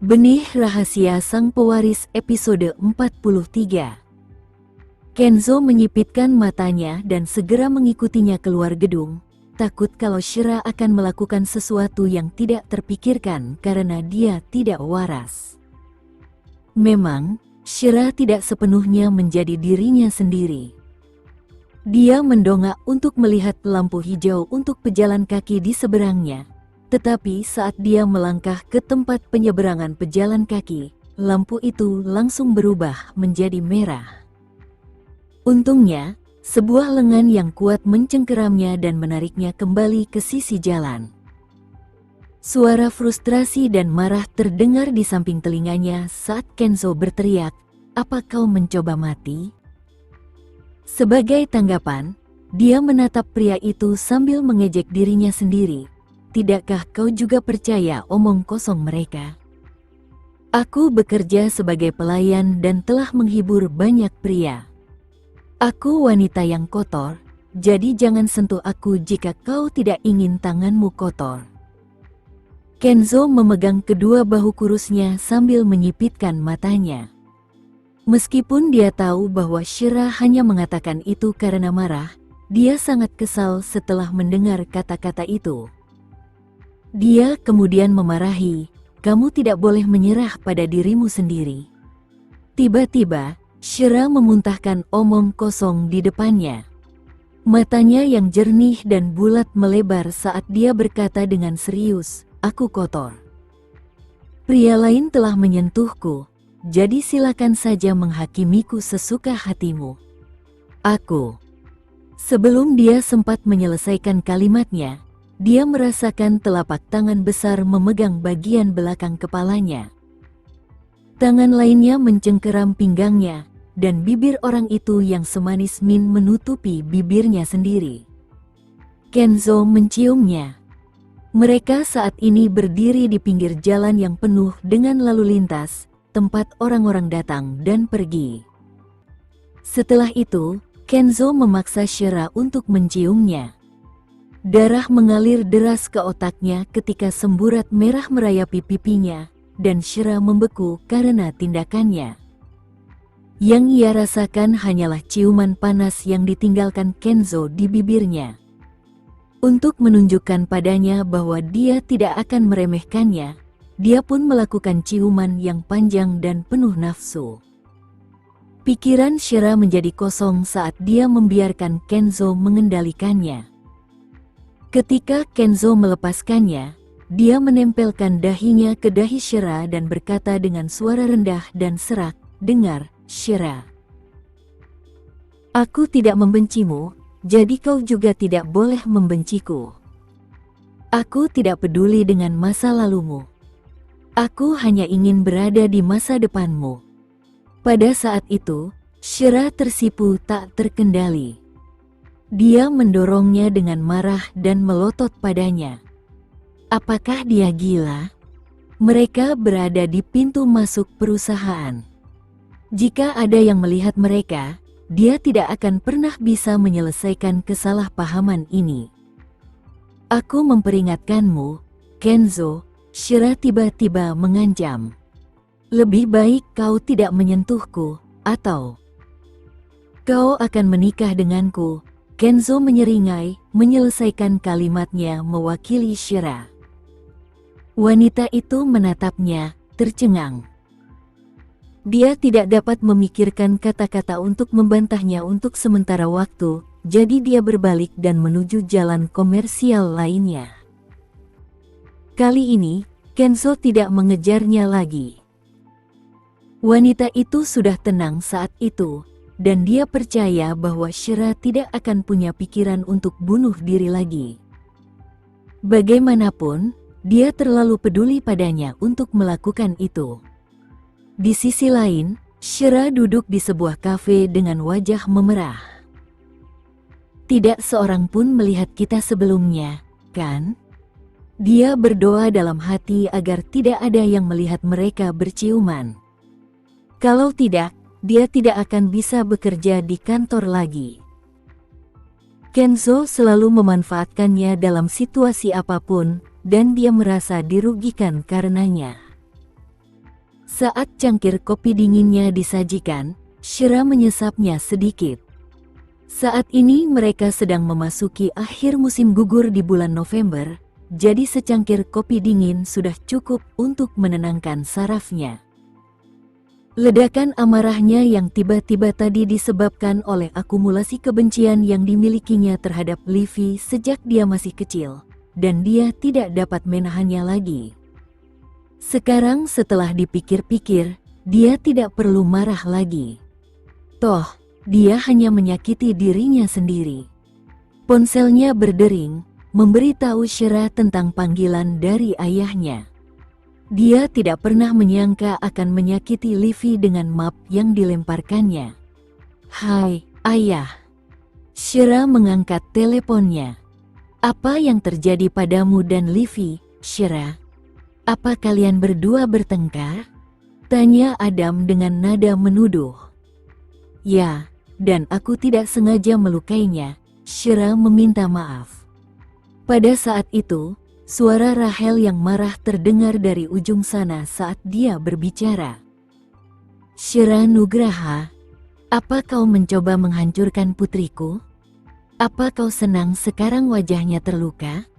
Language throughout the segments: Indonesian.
Benih Rahasia Sang Pewaris episode 43. Kenzo menyipitkan matanya dan segera mengikutinya keluar gedung, takut kalau Shira akan melakukan sesuatu yang tidak terpikirkan karena dia tidak waras. Memang, Shira tidak sepenuhnya menjadi dirinya sendiri. Dia mendongak untuk melihat lampu hijau untuk pejalan kaki di seberangnya. Tetapi saat dia melangkah ke tempat penyeberangan pejalan kaki, lampu itu langsung berubah menjadi merah. Untungnya, sebuah lengan yang kuat mencengkeramnya dan menariknya kembali ke sisi jalan. Suara frustrasi dan marah terdengar di samping telinganya saat Kenzo berteriak, "Apa kau mencoba mati?" Sebagai tanggapan, dia menatap pria itu sambil mengejek dirinya sendiri. "Tidakkah kau juga percaya omong kosong mereka? Aku bekerja sebagai pelayan dan telah menghibur banyak pria. Aku wanita yang kotor, jadi jangan sentuh aku jika kau tidak ingin tanganmu kotor." Kenzo memegang kedua bahu kurusnya sambil menyipitkan matanya. Meskipun dia tahu bahwa Shira hanya mengatakan itu karena marah, dia sangat kesal setelah mendengar kata-kata itu. Dia kemudian memarahi, "Kamu tidak boleh menyerah pada dirimu sendiri." Tiba-tiba, Shira memuntahkan omong kosong di depannya. Matanya yang jernih dan bulat melebar saat dia berkata dengan serius, "Aku kotor. Pria lain telah menyentuhku, jadi silakan saja menghakimiku sesuka hatimu. Aku." Sebelum dia sempat menyelesaikan kalimatnya, dia merasakan telapak tangan besar memegang bagian belakang kepalanya. Tangan lainnya mencengkeram pinggangnya, dan bibir orang itu yang semanis min menutupi bibirnya sendiri. Kenzo menciumnya. Mereka saat ini berdiri di pinggir jalan yang penuh dengan lalu lintas, tempat orang-orang datang dan pergi. Setelah itu, Kenzo memaksa Shira untuk menciumnya. Darah mengalir deras ke otaknya ketika semburat merah merayapi pipinya, dan Shira membeku karena tindakannya. Yang ia rasakan hanyalah ciuman panas yang ditinggalkan Kenzo di bibirnya. Untuk menunjukkan padanya bahwa dia tidak akan meremehkannya, dia pun melakukan ciuman yang panjang dan penuh nafsu. Pikiran Shira menjadi kosong saat dia membiarkan Kenzo mengendalikannya. Ketika Kenzo melepaskannya, dia menempelkan dahinya ke dahi Shira dan berkata dengan suara rendah dan serak, "Dengar, Shira. Aku tidak membencimu, jadi kau juga tidak boleh membenciku. Aku tidak peduli dengan masa lalumu. Aku hanya ingin berada di masa depanmu." Pada saat itu, Shira tersipu tak terkendali. Dia mendorongnya dengan marah dan melotot padanya. Apakah dia gila? Mereka berada di pintu masuk perusahaan. Jika ada yang melihat mereka, dia tidak akan pernah bisa menyelesaikan kesalahpahaman ini. "Aku memperingatkanmu, Kenzo," Shira tiba-tiba mengancam. "Lebih baik kau tidak menyentuhku, atau kau akan menikah denganku." Kenzo menyeringai, menyelesaikan kalimatnya mewakili Shira. Wanita itu menatapnya, tercengang. Dia tidak dapat memikirkan kata-kata untuk membantahnya untuk sementara waktu, jadi dia berbalik dan menuju jalan komersial lainnya. Kali ini, Kenzo tidak mengejarnya lagi. Wanita itu sudah tenang saat itu, dan dia percaya bahwa Shira tidak akan punya pikiran untuk bunuh diri lagi. Bagaimanapun, dia terlalu peduli padanya untuk melakukan itu. Di sisi lain, Shira duduk di sebuah kafe dengan wajah memerah. "Tidak seorang pun melihat kita sebelumnya, kan?" Dia berdoa dalam hati agar tidak ada yang melihat mereka berciuman. Kalau tidak, dia tidak akan bisa bekerja di kantor lagi. Kenzo selalu memanfaatkannya dalam situasi apapun, dan dia merasa dirugikan karenanya. Saat cangkir kopi dinginnya disajikan, Shira menyesapnya sedikit. Saat ini mereka sedang memasuki akhir musim gugur di bulan November, jadi secangkir kopi dingin sudah cukup untuk menenangkan sarafnya. Ledakan amarahnya yang tiba-tiba tadi disebabkan oleh akumulasi kebencian yang dimilikinya terhadap Livy sejak dia masih kecil, dan dia tidak dapat menahannya lagi. Sekarang setelah dipikir-pikir, dia tidak perlu marah lagi. Toh, dia hanya menyakiti dirinya sendiri. Ponselnya berdering, memberitahu Shira tentang panggilan dari ayahnya. Dia tidak pernah menyangka akan menyakiti Livy dengan map yang dilemparkannya. "Hai, ayah." Shira mengangkat teleponnya. "Apa yang terjadi padamu dan Livy, Shira? Apa kalian berdua bertengkar?" tanya Adam dengan nada menuduh. "Ya, dan aku tidak sengaja melukainya." Shira meminta maaf. Pada saat itu, suara Rahel yang marah terdengar dari ujung sana saat dia berbicara. "Shira Nugraha, apa kau mencoba menghancurkan putriku? Apa kau senang sekarang wajahnya terluka?"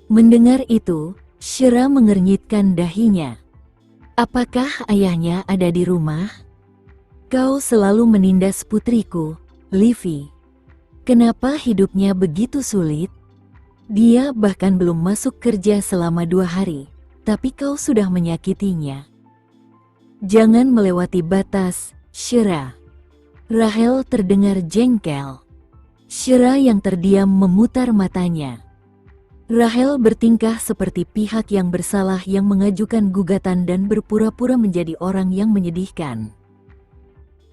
Mendengar itu, Shira mengernyitkan dahinya. "Apakah ayahnya ada di rumah? Kau selalu menindas putriku, Livy. Kenapa hidupnya begitu sulit? Dia bahkan belum masuk kerja selama 2 hari, tapi kau sudah menyakitinya. Jangan melewati batas, Shira." Rahel terdengar jengkel. Shira yang terdiam memutar matanya. Rahel bertingkah seperti pihak yang bersalah yang mengajukan gugatan dan berpura-pura menjadi orang yang menyedihkan.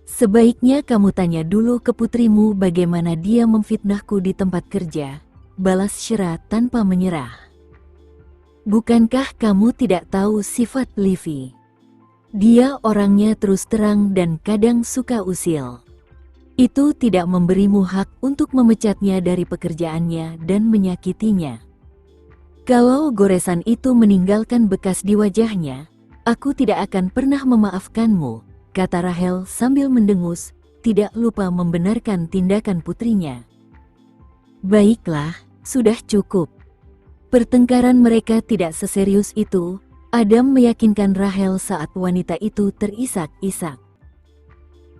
"Sebaiknya kamu tanya dulu ke putrimu bagaimana dia memfitnahku di tempat kerja," balas Shira tanpa menyerah. "Bukankah kamu tidak tahu sifat Livy? Dia orangnya terus terang dan kadang suka usil. Itu tidak memberimu hak untuk memecatnya dari pekerjaannya dan menyakitinya. Kalau goresan itu meninggalkan bekas di wajahnya, aku tidak akan pernah memaafkanmu," kata Rahel sambil mendengus, tidak lupa membenarkan tindakan putrinya. "Baiklah, sudah cukup." Pertengkaran mereka tidak seserius itu, Adam meyakinkan Rahel saat wanita itu terisak-isak.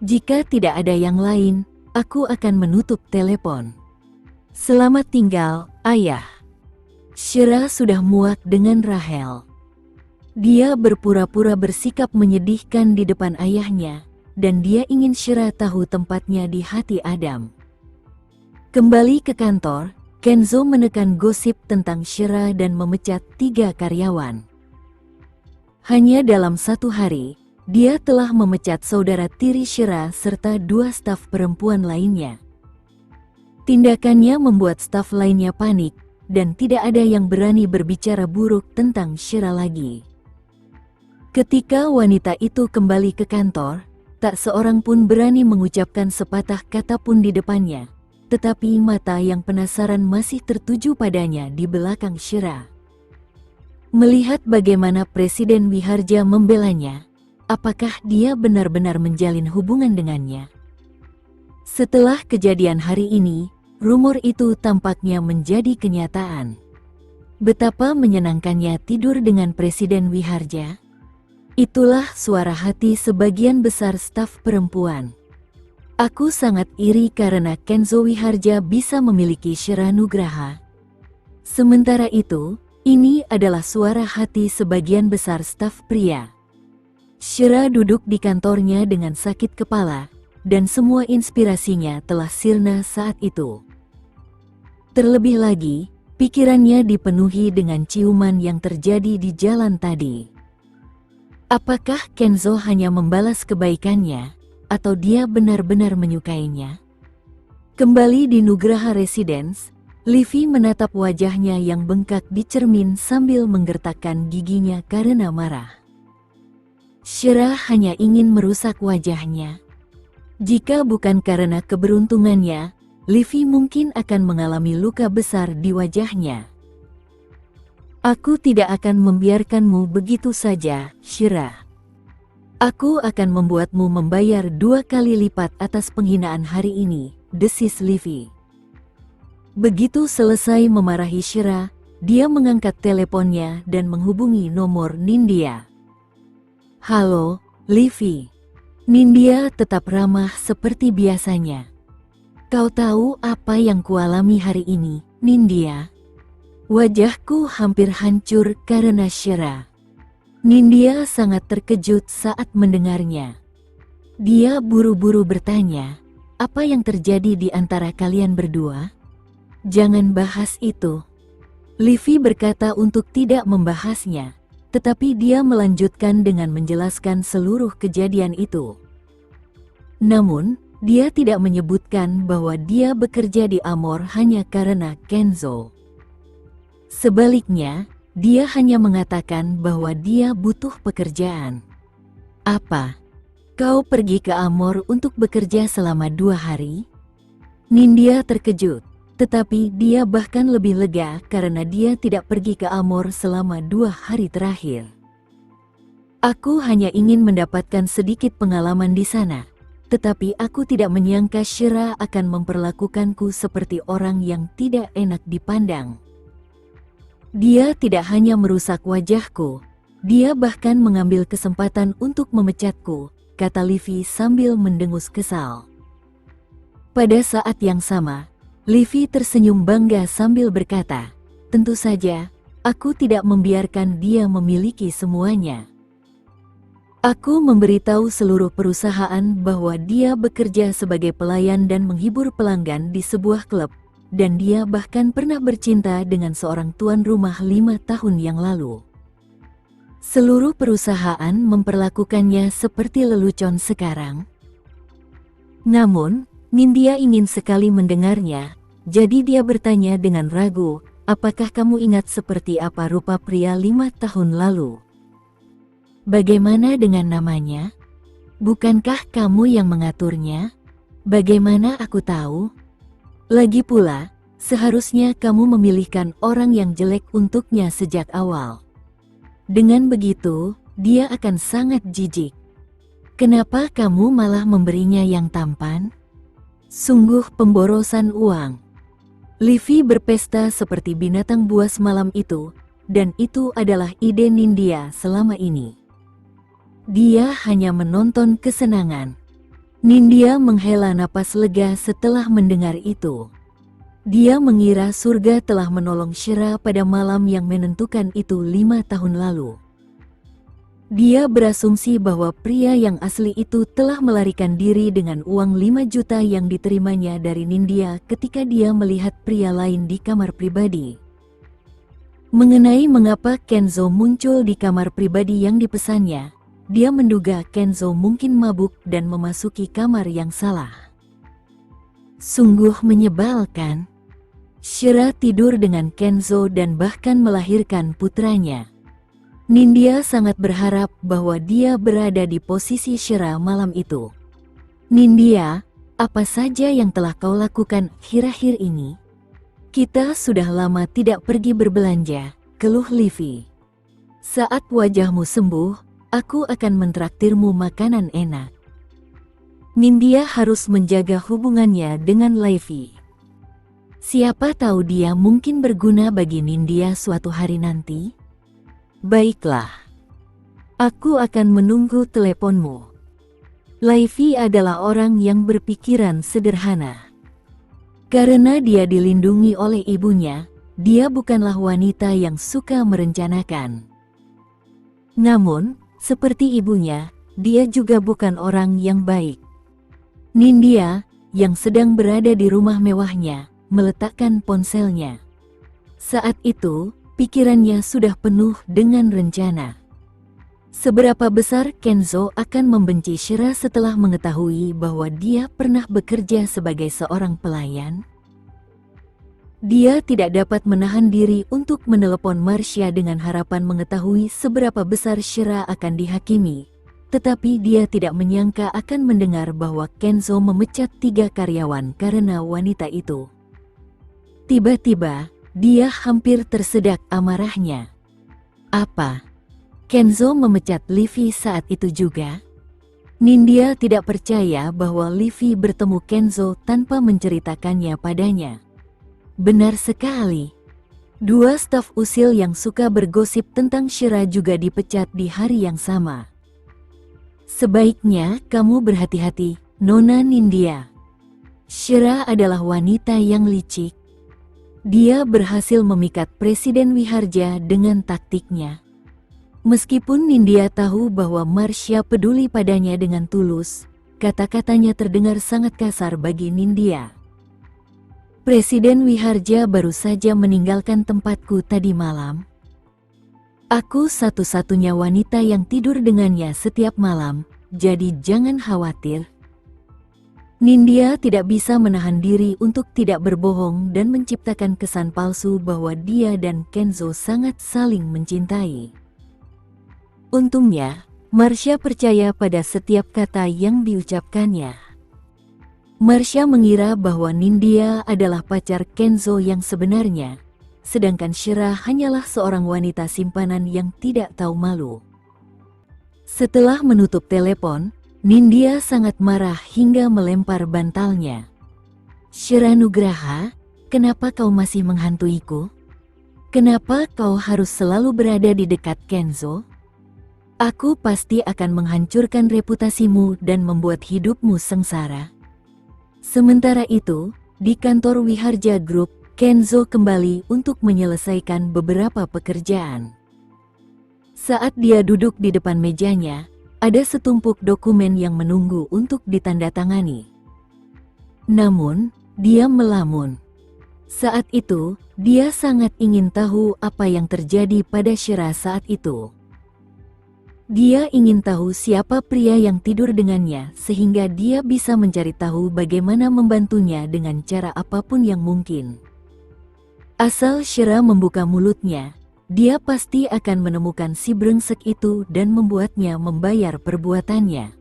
"Jika tidak ada yang lain, aku akan menutup telepon. Selamat tinggal, ayah." Shira sudah muak dengan Rahel. Dia berpura-pura bersikap menyedihkan di depan ayahnya, dan dia ingin Shira tahu tempatnya di hati Adam. Kembali ke kantor, Kenzo menekan gosip tentang Shira dan memecat 3 karyawan. Hanya dalam 1 hari, dia telah memecat saudara tiri Shira serta 2 staf perempuan lainnya. Tindakannya membuat staf lainnya panik, dan tidak ada yang berani berbicara buruk tentang Shira lagi. Ketika wanita itu kembali ke kantor, tak seorang pun berani mengucapkan sepatah kata pun di depannya, tetapi mata yang penasaran masih tertuju padanya di belakang Shira. Melihat bagaimana Presiden Wiharja membelanya, apakah dia benar-benar menjalin hubungan dengannya? Setelah kejadian hari ini, rumor itu tampaknya menjadi kenyataan. Betapa menyenangkannya tidur dengan Presiden Wiharja. Itulah suara hati sebagian besar staf perempuan. "Aku sangat iri karena Kenzo Wiharja bisa memiliki Shira Nugraha." Sementara itu, ini adalah suara hati sebagian besar staf pria. Shira duduk di kantornya dengan sakit kepala, dan semua inspirasinya telah sirna saat itu. Terlebih lagi, pikirannya dipenuhi dengan ciuman yang terjadi di jalan tadi. Apakah Kenzo hanya membalas kebaikannya, atau dia benar-benar menyukainya? Kembali di Nugraha Residence, Livy menatap wajahnya yang bengkak di cermin sambil menggertakkan giginya karena marah. Shira hanya ingin merusak wajahnya. Jika bukan karena keberuntungannya, Livy mungkin akan mengalami luka besar di wajahnya. "Aku tidak akan membiarkanmu begitu saja, Shira." Aku akan membuatmu membayar 2 kali lipat atas penghinaan hari ini, desis Livy. Begitu selesai memarahi Shira, dia mengangkat teleponnya dan menghubungi nomor Nindya. Halo, Livy. Nindya tetap ramah seperti biasanya. Kau tahu apa yang kualami hari ini, Nindya? Wajahku hampir hancur karena Shira. Nindya sangat terkejut saat mendengarnya. Dia buru-buru bertanya, apa yang terjadi di antara kalian berdua? Jangan bahas itu. Livy berkata untuk tidak membahasnya, tetapi dia melanjutkan dengan menjelaskan seluruh kejadian itu. Namun, dia tidak menyebutkan bahwa dia bekerja di Amor hanya karena Kenzo. Sebaliknya, dia hanya mengatakan bahwa dia butuh pekerjaan. Apa? Kau pergi ke Amor untuk bekerja selama 2 hari? Nindya terkejut, tetapi dia bahkan lebih lega karena dia tidak pergi ke Amor selama 2 hari terakhir. Aku hanya ingin mendapatkan sedikit pengalaman di sana, tetapi aku tidak menyangka Shira akan memperlakukanku seperti orang yang tidak enak dipandang. Dia tidak hanya merusak wajahku, dia bahkan mengambil kesempatan untuk memecatku, kata Livy sambil mendengus kesal. Pada saat yang sama, Livy tersenyum bangga sambil berkata, tentu saja, aku tidak membiarkan dia memiliki semuanya. Aku memberitahu seluruh perusahaan bahwa dia bekerja sebagai pelayan dan menghibur pelanggan di sebuah klub, dan dia bahkan pernah bercinta dengan seorang tuan rumah 5 tahun yang lalu. Seluruh perusahaan memperlakukannya seperti lelucon sekarang. Namun, Nindya ingin sekali mendengarnya, jadi dia bertanya dengan ragu, apakah kamu ingat seperti apa rupa pria 5 tahun lalu? Bagaimana dengan namanya? Bukankah kamu yang mengaturnya? Bagaimana aku tahu? Lagi pula, seharusnya kamu memilihkan orang yang jelek untuknya sejak awal. Dengan begitu, dia akan sangat jijik. Kenapa kamu malah memberinya yang tampan? Sungguh pemborosan uang. Livy berpesta seperti binatang buas malam itu, dan itu adalah ide Nindya selama ini. Dia hanya menonton kesenangan. Nindya menghela napas lega setelah mendengar itu. Dia mengira surga telah menolong Shira pada malam yang menentukan itu 5 tahun lalu. Dia berasumsi bahwa pria yang asli itu telah melarikan diri dengan uang 5 juta yang diterimanya dari Nindya ketika dia melihat pria lain di kamar pribadi. Mengenai mengapa Kenzo muncul di kamar pribadi yang dipesannya, dia menduga Kenzo mungkin mabuk dan memasuki kamar yang salah. Sungguh menyebalkan. Shira tidur dengan Kenzo dan bahkan melahirkan putranya. Nindya sangat berharap bahwa dia berada di posisi Shira malam itu. Nindya, apa saja yang telah kau lakukan akhir-akhir ini? Kita sudah lama tidak pergi berbelanja, keluh Livy. Saat wajahmu sembuh, aku akan mentraktirmu makanan enak. Nindya harus menjaga hubungannya dengan Livy. Siapa tahu dia mungkin berguna bagi Nindya suatu hari nanti? Baiklah. Aku akan menunggu teleponmu. Livy adalah orang yang berpikiran sederhana. Karena dia dilindungi oleh ibunya, dia bukanlah wanita yang suka merencanakan. Namun, seperti ibunya, dia juga bukan orang yang baik. Nindya, yang sedang berada di rumah mewahnya, meletakkan ponselnya. Saat itu, pikirannya sudah penuh dengan rencana. Seberapa besar Kenzo akan membenci Shira setelah mengetahui bahwa dia pernah bekerja sebagai seorang pelayan? Dia tidak dapat menahan diri untuk menelepon Marsha dengan harapan mengetahui seberapa besar Shira akan dihakimi, tetapi dia tidak menyangka akan mendengar bahwa Kenzo memecat 3 karyawan karena wanita itu. Tiba-tiba, dia hampir tersedak amarahnya. Apa? Kenzo memecat Livy saat itu juga? Nindya tidak percaya bahwa Livi bertemu Kenzo tanpa menceritakannya padanya. Benar sekali. Dua staf usil yang suka bergosip tentang Shira juga dipecat di hari yang sama. Sebaiknya kamu berhati-hati, Nona Nindya. Shira adalah wanita yang licik. Dia berhasil memikat Presiden Wiharja dengan taktiknya. Meskipun Nindya tahu bahwa Marsha peduli padanya dengan tulus, kata-katanya terdengar sangat kasar bagi Nindya. Presiden Wiharja baru saja meninggalkan tempatku tadi malam. Aku satu-satunya wanita yang tidur dengannya setiap malam, jadi jangan khawatir. Nindya tidak bisa menahan diri untuk tidak berbohong dan menciptakan kesan palsu bahwa dia dan Kenzo sangat saling mencintai. Untungnya, Marsha percaya pada setiap kata yang diucapkannya. Marsha mengira bahwa Nindya adalah pacar Kenzo yang sebenarnya, sedangkan Shira hanyalah seorang wanita simpanan yang tidak tahu malu. Setelah menutup telepon, Nindya sangat marah hingga melempar bantalnya. Shira Nugraha, kenapa kau masih menghantuiku? Kenapa kau harus selalu berada di dekat Kenzo? Aku pasti akan menghancurkan reputasimu dan membuat hidupmu sengsara. Sementara itu, di kantor Wiharja Group, Kenzo kembali untuk menyelesaikan beberapa pekerjaan. Saat dia duduk di depan mejanya, ada setumpuk dokumen yang menunggu untuk ditandatangani. Namun, dia melamun. Saat itu, dia sangat ingin tahu apa yang terjadi pada Shira saat itu. Dia ingin tahu siapa pria yang tidur dengannya sehingga dia bisa mencari tahu bagaimana membantunya dengan cara apapun yang mungkin. Asal Shira membuka mulutnya, dia pasti akan menemukan si brengsek itu dan membuatnya membayar perbuatannya.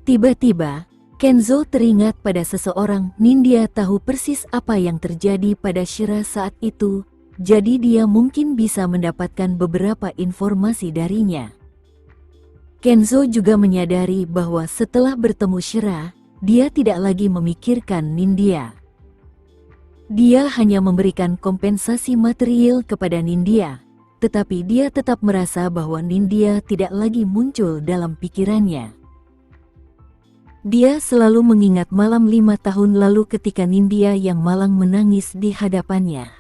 Tiba-tiba, Kenzo teringat pada seseorang. Nindya tahu persis apa yang terjadi pada Shira saat itu. Jadi dia mungkin bisa mendapatkan beberapa informasi darinya. Kenzo juga menyadari bahwa setelah bertemu Shira, dia tidak lagi memikirkan Nindya. Dia hanya memberikan kompensasi material kepada Nindya, tetapi dia tetap merasa bahwa Nindya tidak lagi muncul dalam pikirannya. Dia selalu mengingat malam 5 tahun lalu ketika Nindya yang malang menangis di hadapannya.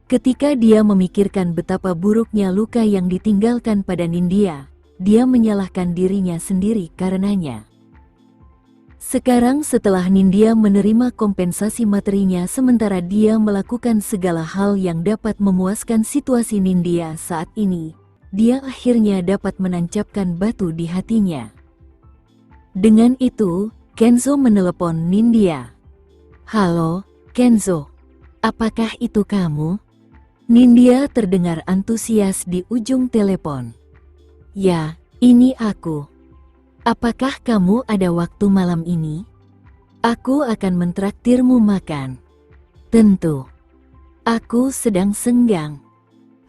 Ketika dia memikirkan betapa buruknya luka yang ditinggalkan pada Nindya, dia menyalahkan dirinya sendiri karenanya. Sekarang setelah Nindya menerima kompensasi materinya sementara dia melakukan segala hal yang dapat memuaskan situasi Nindya saat ini, dia akhirnya dapat menancapkan batu di hatinya. Dengan itu, Kenzo menelepon Nindya. "Halo, Kenzo. Apakah itu kamu?" Nindya terdengar antusias di ujung telepon. "Ya, ini aku. Apakah kamu ada waktu malam ini? Aku akan mentraktirmu makan." "Tentu. Aku sedang senggang.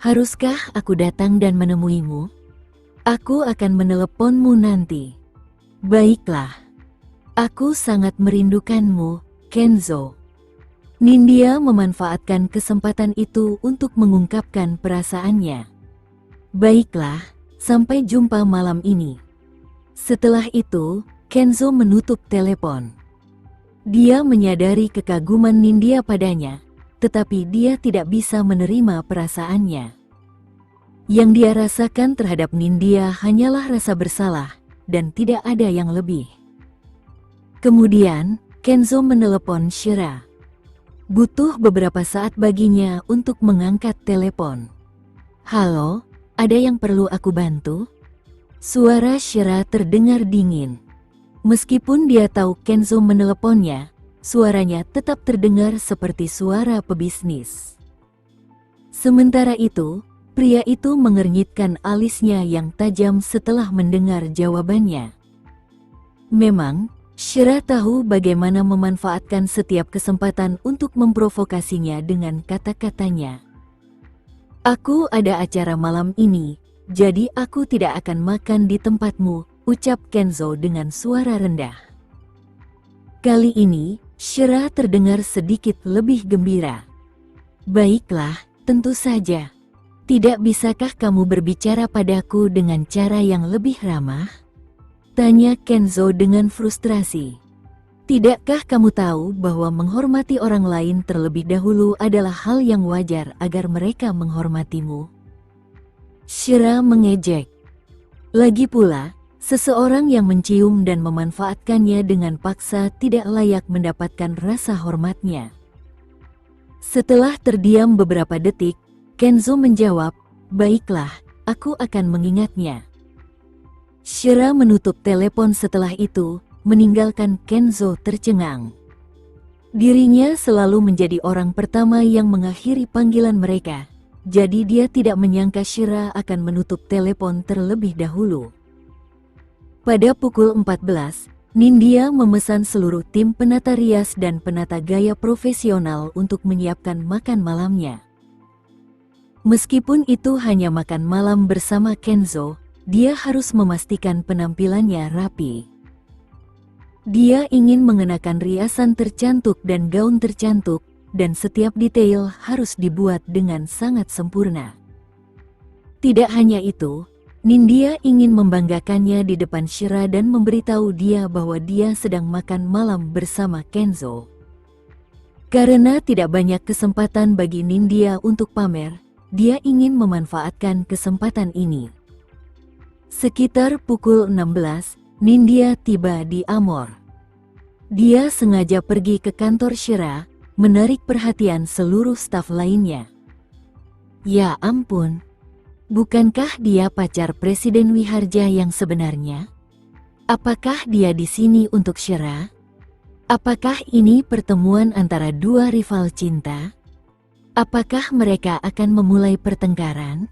Haruskah aku datang dan menemuimu? Aku akan meneleponmu nanti." "Baiklah. Aku sangat merindukanmu, Kenzo." Nindya memanfaatkan kesempatan itu untuk mengungkapkan perasaannya. "Baiklah, sampai jumpa malam ini." Setelah itu, Kenzo menutup telepon. Dia menyadari kekaguman Nindya padanya, tetapi dia tidak bisa menerima perasaannya. Yang dia rasakan terhadap Nindya hanyalah rasa bersalah, dan tidak ada yang lebih. Kemudian, Kenzo menelepon Shira. Butuh beberapa saat baginya untuk mengangkat telepon. "Halo, ada yang perlu aku bantu?" Suara Shira terdengar dingin. Meskipun dia tahu Kenzo meneleponnya, suaranya tetap terdengar seperti suara pebisnis. Sementara itu, pria itu mengernyitkan alisnya yang tajam setelah mendengar jawabannya. Memang, Shira tahu bagaimana memanfaatkan setiap kesempatan untuk memprovokasinya dengan kata-katanya. "Aku ada acara malam ini, jadi aku tidak akan makan di tempatmu," ucap Kenzo dengan suara rendah. Kali ini, Shira terdengar sedikit lebih gembira. Baiklah, tentu saja. Tidak bisakah kamu berbicara padaku dengan cara yang lebih ramah? Tanya Kenzo dengan frustrasi. Tidakkah kamu tahu bahwa menghormati orang lain terlebih dahulu adalah hal yang wajar agar mereka menghormatimu? Shira mengejek. Lagi pula, seseorang yang mencium dan memanfaatkannya dengan paksa tidak layak mendapatkan rasa hormatnya. Setelah terdiam beberapa detik, Kenzo menjawab, "Baiklah, aku akan mengingatnya." Shira menutup telepon setelah itu, meninggalkan Kenzo tercengang. Dirinya selalu menjadi orang pertama yang mengakhiri panggilan mereka, jadi dia tidak menyangka Shira akan menutup telepon terlebih dahulu. Pada pukul 14, Nindya memesan seluruh tim penata rias dan penata gaya profesional untuk menyiapkan makan malamnya. Meskipun itu hanya makan malam bersama Kenzo, dia harus memastikan penampilannya rapi. Dia ingin mengenakan riasan tercantik dan gaun tercantik, dan setiap detail harus dibuat dengan sangat sempurna. Tidak hanya itu, Nindya ingin membanggakannya di depan Shira dan memberitahu dia bahwa dia sedang makan malam bersama Kenzo. Karena tidak banyak kesempatan bagi Nindya untuk pamer, dia ingin memanfaatkan kesempatan ini. Sekitar pukul 16, Nindya tiba di Amor. Dia sengaja pergi ke kantor Shira, menarik perhatian seluruh staf lainnya. Ya ampun, bukankah dia pacar Presiden Wiharja yang sebenarnya? Apakah dia di sini untuk Shira? Apakah ini pertemuan antara dua rival cinta? Apakah mereka akan memulai pertengkaran?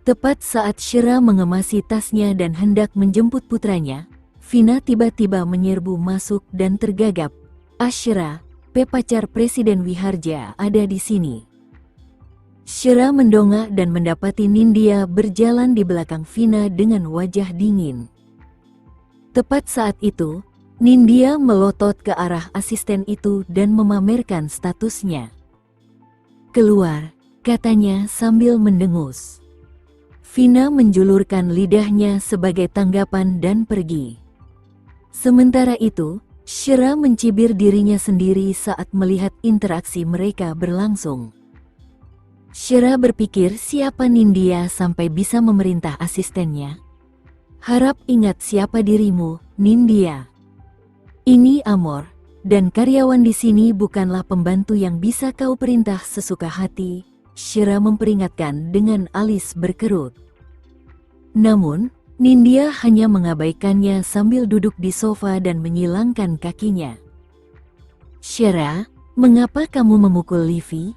Tepat saat Shira mengemasi tasnya dan hendak menjemput putranya, Vina tiba-tiba menyerbu masuk dan tergagap. "Shira, pacar Presiden Wiharja ada di sini." Shira mendongak dan mendapati Nindya berjalan di belakang Vina dengan wajah dingin. Tepat saat itu, Nindya melotot ke arah asisten itu dan memamerkan statusnya. "Keluar," katanya sambil mendengus. Vina menjulurkan lidahnya sebagai tanggapan dan pergi. Sementara itu, Shira mencibir dirinya sendiri saat melihat interaksi mereka berlangsung. Shira berpikir siapa Nindya sampai bisa memerintah asistennya. Harap ingat siapa dirimu, Nindya. Ini Amor, dan karyawan di sini bukanlah pembantu yang bisa kau perintah sesuka hati, Shira memperingatkan dengan alis berkerut. Namun, Nindya hanya mengabaikannya sambil duduk di sofa dan menyilangkan kakinya. "Shira, mengapa kamu memukul Livy?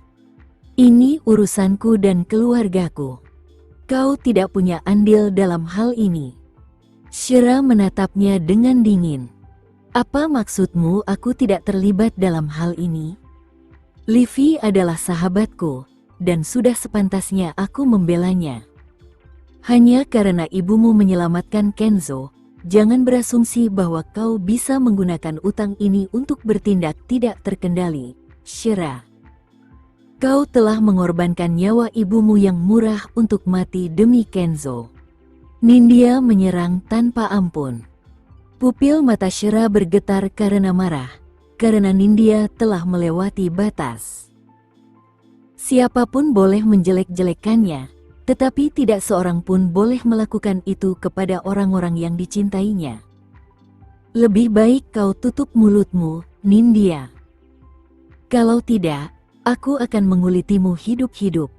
Ini urusanku dan keluargaku. Kau tidak punya andil dalam hal ini." Shira menatapnya dengan dingin. "Apa maksudmu aku tidak terlibat dalam hal ini? Livy adalah sahabatku, dan sudah sepantasnya aku membelanya. Hanya karena ibumu menyelamatkan Kenzo, jangan berasumsi bahwa kau bisa menggunakan utang ini untuk bertindak tidak terkendali, Shira. Kau telah mengorbankan nyawa ibumu yang murah untuk mati demi Kenzo." Nindya menyerang tanpa ampun. Pupil mata Shira bergetar karena marah, karena Nindya telah melewati batas. Siapapun boleh menjelek-jelekkannya, tetapi tidak seorang pun boleh melakukan itu kepada orang-orang yang dicintainya. Lebih baik kau tutup mulutmu, Nindya. Kalau tidak, aku akan mengulitimu hidup-hidup.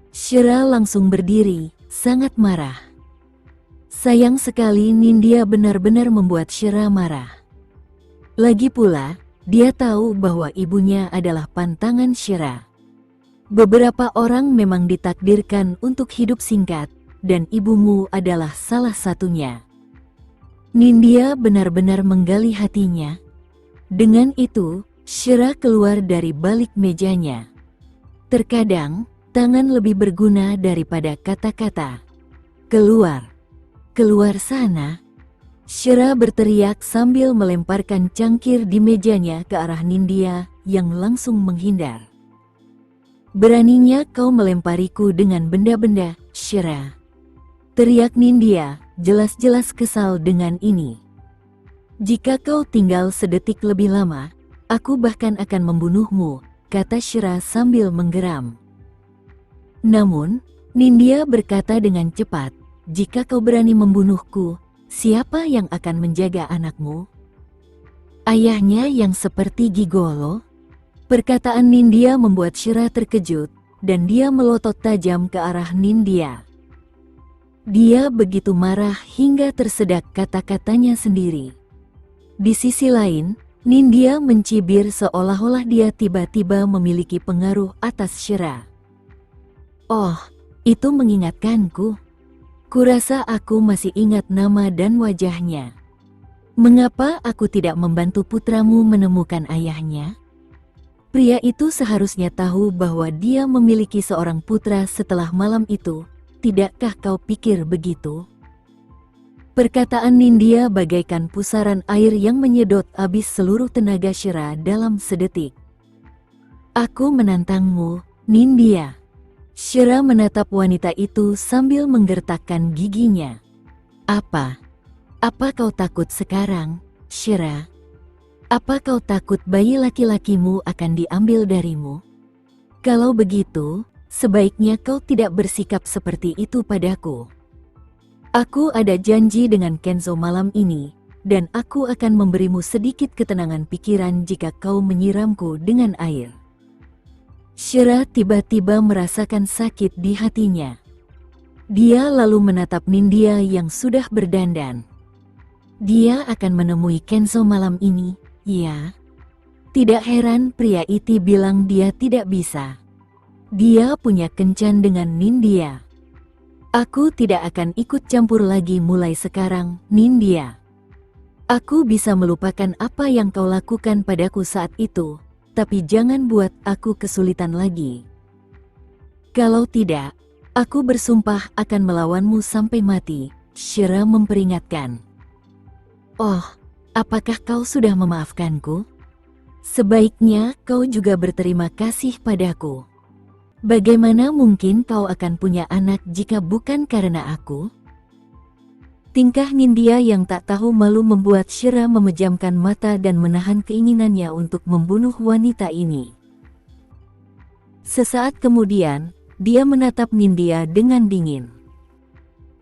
Shira langsung berdiri, sangat marah. Sayang sekali Nindya benar-benar membuat Shira marah. Lagi pula, dia tahu bahwa ibunya adalah pantangan Shira. Beberapa orang memang ditakdirkan untuk hidup singkat, dan ibumu adalah salah satunya. Nindya benar-benar menggali hatinya. Dengan itu, Shira keluar dari balik mejanya. Terkadang, tangan lebih berguna daripada kata-kata. "Keluar." Keluar sana! Shira berteriak sambil melemparkan cangkir di mejanya ke arah Nindya yang langsung menghindar. Beraninya kau melempariku dengan benda-benda, Shira! Teriak Nindya, jelas-jelas kesal dengan ini. Jika kau tinggal sedetik lebih lama, aku bahkan akan membunuhmu, kata Shira sambil menggeram. Namun, Nindya berkata dengan cepat, jika kau berani membunuhku, siapa yang akan menjaga anakmu? Ayahnya yang seperti gigolo? Perkataan Nindya membuat Shira terkejut, dan dia melotot tajam ke arah Nindya. Dia begitu marah hingga tersedak kata-katanya sendiri. Di sisi lain, Nindya mencibir seolah-olah dia tiba-tiba memiliki pengaruh atas Shira. Oh, itu mengingatkanku. Kurasa aku masih ingat nama dan wajahnya. Mengapa aku tidak membantu putramu menemukan ayahnya? Pria itu seharusnya tahu bahwa dia memiliki seorang putra setelah malam itu. Tidakkah kau pikir begitu? Perkataan Nindya bagaikan pusaran air yang menyedot habis seluruh tenaga Shira dalam sedetik. Aku menantangmu, Nindya. Shira menatap wanita itu sambil menggertakkan giginya. Apa? Apa kau takut sekarang, Shira? Apa kau takut bayi laki-lakimu akan diambil darimu? Kalau begitu, sebaiknya kau tidak bersikap seperti itu padaku. Aku ada janji dengan Kenzo malam ini, dan aku akan memberimu sedikit ketenangan pikiran jika kau menyiramku dengan air. Shira tiba-tiba merasakan sakit di hatinya. Dia lalu menatap Nindya yang sudah berdandan. Dia akan menemui Kenzo malam ini, ya? Tidak heran pria itu bilang dia tidak bisa. Dia punya kencan dengan Nindya. Aku tidak akan ikut campur lagi mulai sekarang, Nindya. Aku bisa melupakan apa yang kau lakukan padaku saat itu. Tapi jangan buat aku kesulitan lagi. Kalau tidak, aku bersumpah akan melawanmu sampai mati, Shira memperingatkan. Oh, apakah kau sudah memaafkanku? Sebaiknya kau juga berterima kasih padaku. Bagaimana mungkin kau akan punya anak jika bukan karena aku? Tingkah Nindya yang tak tahu malu membuat Shira memejamkan mata dan menahan keinginannya untuk membunuh wanita ini. Sesaat kemudian, dia menatap Nindya dengan dingin.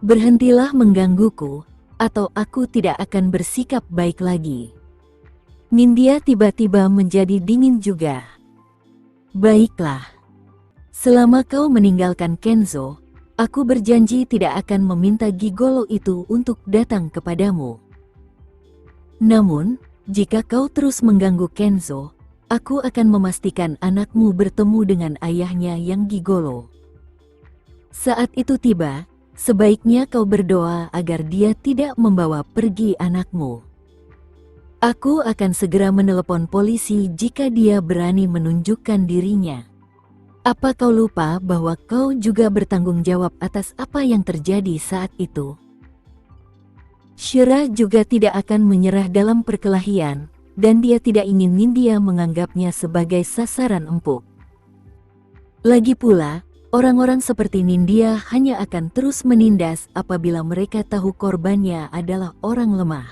Berhentilah menggangguku, atau aku tidak akan bersikap baik lagi. Nindya tiba-tiba menjadi dingin juga. Baiklah. Selama kau meninggalkan Kenzo, aku berjanji tidak akan meminta gigolo itu untuk datang kepadamu. Namun, jika kau terus mengganggu Kenzo, aku akan memastikan anakmu bertemu dengan ayahnya yang gigolo. Saat itu tiba, sebaiknya kau berdoa agar dia tidak membawa pergi anakmu. Aku akan segera menelepon polisi jika dia berani menunjukkan dirinya. Apa kau lupa bahwa kau juga bertanggung jawab atas apa yang terjadi saat itu? Shira juga tidak akan menyerah dalam perkelahian, dan dia tidak ingin Nindya menganggapnya sebagai sasaran empuk. Lagi pula, orang-orang seperti Nindya hanya akan terus menindas apabila mereka tahu korbannya adalah orang lemah.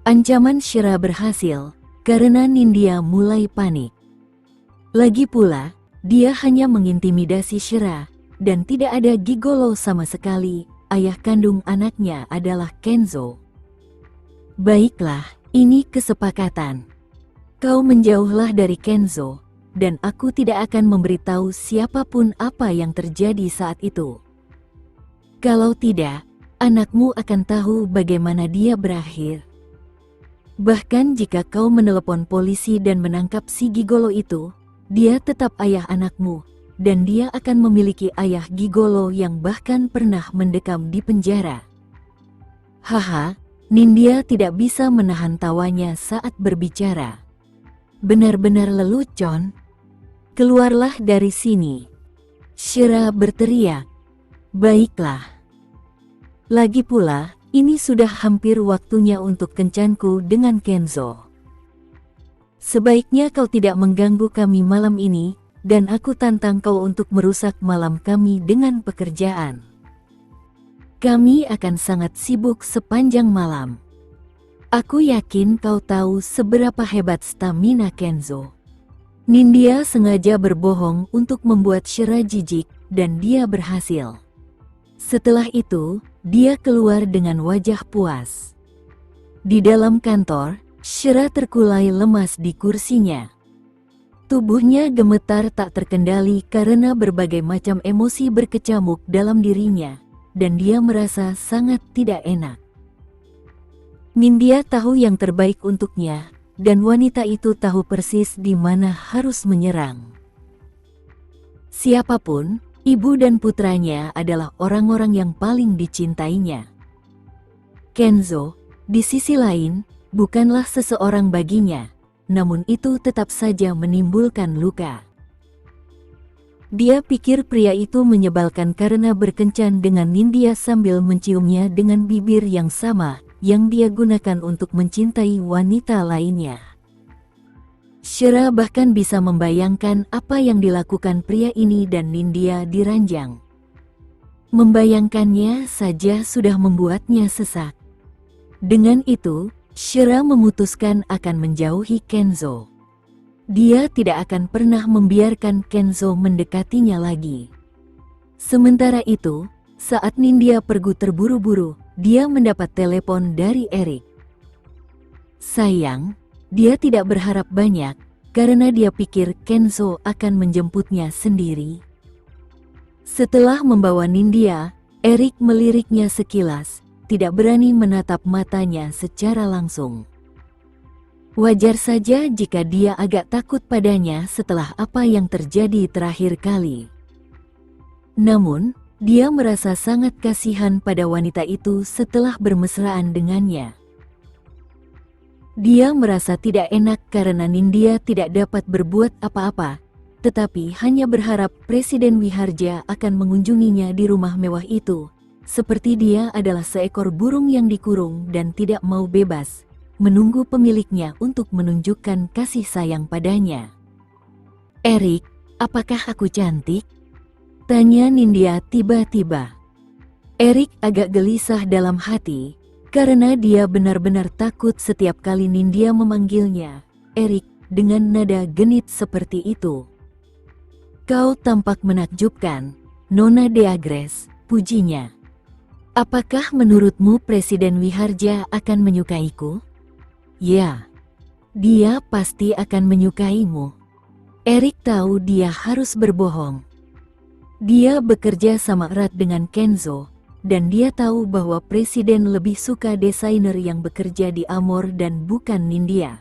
Ancaman Shira berhasil, karena Nindya mulai panik. Lagi pula, dia hanya mengintimidasi Shira, dan tidak ada gigolo sama sekali. Ayah kandung anaknya adalah Kenzo. Baiklah, ini kesepakatan. Kau menjauhlah dari Kenzo, dan aku tidak akan memberitahu siapapun apa yang terjadi saat itu. Kalau tidak, anakmu akan tahu bagaimana dia berakhir. Bahkan jika kau menelepon polisi dan menangkap si gigolo itu, dia tetap ayah anakmu, dan dia akan memiliki ayah gigolo yang bahkan pernah mendekam di penjara. Haha, Nindya tidak bisa menahan tawanya saat berbicara. Benar-benar lelucon. Keluarlah dari sini. Shira berteriak. Baiklah. Lagi pula, ini sudah hampir waktunya untuk kencanku dengan Kenzo. Sebaiknya kau tidak mengganggu kami malam ini, dan aku tantang kau untuk merusak malam kami dengan pekerjaan. Kami akan sangat sibuk sepanjang malam. Aku yakin kau tahu seberapa hebat stamina Kenzo. Nindya sengaja berbohong untuk membuat Shira jijik, dan dia berhasil. Setelah itu, dia keluar dengan wajah puas. Di dalam kantor, Shira terkulai lemas di kursinya. Tubuhnya gemetar tak terkendali karena berbagai macam emosi berkecamuk dalam dirinya, dan dia merasa sangat tidak enak. Nindya tahu yang terbaik untuknya, dan wanita itu tahu persis di mana harus menyerang. Siapapun, ibu dan putranya adalah orang-orang yang paling dicintainya. Kenzo, di sisi lain, bukanlah seseorang baginya, namun itu tetap saja menimbulkan luka. Dia pikir pria itu menyebalkan karena berkencan dengan Nindya sambil menciumnya dengan bibir yang sama yang dia gunakan untuk mencintai wanita lainnya. Shira bahkan bisa membayangkan apa yang dilakukan pria ini dan Nindya di ranjang. Membayangkannya saja sudah membuatnya sesak. Dengan itu, Shira memutuskan akan menjauhi Kenzo. Dia tidak akan pernah membiarkan Kenzo mendekatinya lagi. Sementara itu, saat Nindya pergi terburu-buru, dia mendapat telepon dari Erik. Sayang, dia tidak berharap banyak, karena dia pikir Kenzo akan menjemputnya sendiri. Setelah membawa Nindya, Erik meliriknya sekilas, tidak berani menatap matanya secara langsung. Wajar saja jika dia agak takut padanya setelah apa yang terjadi terakhir kali. Namun, dia merasa sangat kasihan pada wanita itu setelah bermesraan dengannya. Dia merasa tidak enak karena Nindya tidak dapat berbuat apa-apa, tetapi hanya berharap Presiden Wiharja akan mengunjunginya di rumah mewah itu, seperti dia adalah seekor burung yang dikurung dan tidak mau bebas, menunggu pemiliknya untuk menunjukkan kasih sayang padanya. Erik, apakah aku cantik? Tanya Nindya tiba-tiba. Erik agak gelisah dalam hati, karena dia benar-benar takut setiap kali Nindya memanggilnya Erik dengan nada genit seperti itu. Kau tampak menakjubkan, Nona de Agres, pujinya. Apakah menurutmu Presiden Wiharja akan menyukaiku? Ya, dia pasti akan menyukaimu. Erik tahu dia harus berbohong. Dia bekerja sama erat dengan Kenzo, dan dia tahu bahwa Presiden lebih suka desainer yang bekerja di Amor dan bukan Nindya.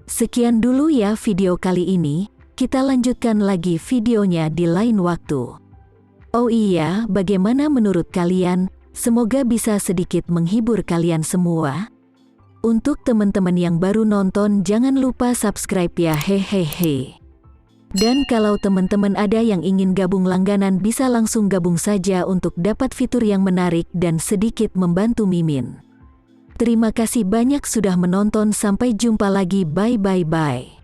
Sekian dulu ya video kali ini, kita lanjutkan lagi videonya di lain waktu. Oh iya, bagaimana menurut kalian? Semoga bisa sedikit menghibur kalian semua. Untuk teman-teman yang baru nonton, jangan lupa subscribe ya, hehehe. Dan kalau teman-teman ada yang ingin gabung langganan, bisa langsung gabung saja untuk dapat fitur yang menarik dan sedikit membantu Mimin. Terima kasih banyak sudah menonton, sampai jumpa lagi, bye.